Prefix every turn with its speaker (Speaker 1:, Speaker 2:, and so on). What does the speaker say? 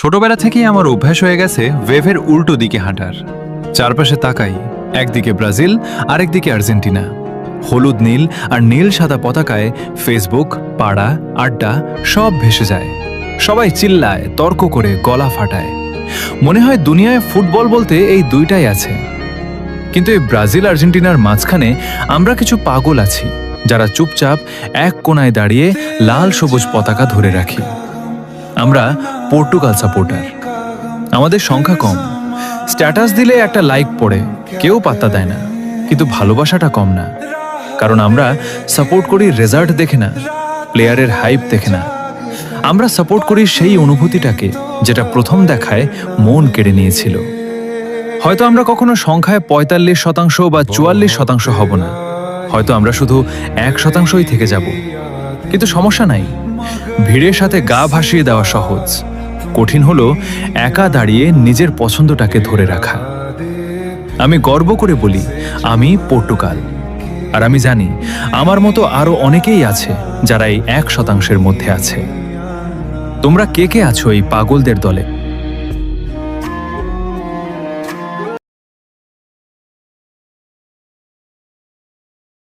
Speaker 1: ছোটবেলা থেকেই আমার অভ্যাস হয়ে গেছে ওয়েভের উল্টো দিকে হাঁটার। চারপাশে তাকাই, একদিকে ব্রাজিল আরেকদিকে আর্জেন্টিনা। হলুদ নীল আর নীল সাদা পতাকায় ফেসবুক, পাড়া, আড্ডা সব ভেসে যায়। সবাই চিল্লায়, তর্ক করে, গলা ফাটায়। মনে হয় দুনিয়ায় ফুটবল বলতে এই দুইটাই আছে। কিন্তু এই ব্রাজিল আর্জেন্টিনার মাঝখানে আমরা কিছু পাগল আছি, যারা চুপচাপ এক কোণায় দাঁড়িয়ে লাল সবুজ পতাকা ধরে রাখি। আমরা পর্তুগাল সাপোর্টার। আমাদের সংখ্যা কম, স্ট্যাটাস দিলে একটা লাইক পড়ে, কেউ পাত্তা দেয় না, কিন্তু ভালোবাসাটা কম না। কারণ আমরা সাপোর্ট করি রেজাল্ট দেখে না, প্লেয়ারের হাইপ দেখে না। আমরা সাপোর্ট করি সেই অনুভূতিটাকে যেটা প্রথম দেখায় মন কেড়ে নিয়েছিল। হয়তো আমরা কখনো সংখ্যায় ৪৫% বা ৪৪% হব না, হয়তো আমরা শুধু ১%ই থেকে যাব। কিন্তু সমস্যা নাই, ভিড়ের সাথে গা ভাসিয়ে দেওয়া সহজ। কঠিন হলো একা দাঁড়িয়ে নিজের পছন্দটাকে ধরে রাখা। আমি গর্ব করে বলি, আমি পর্তুগাল। আর আমি জানি আমার মতো আরো অনেকেই আছে যারা এই ১%-এর মধ্যে আছে। তোমরা কে কে আছো এই পাগলদের দলে?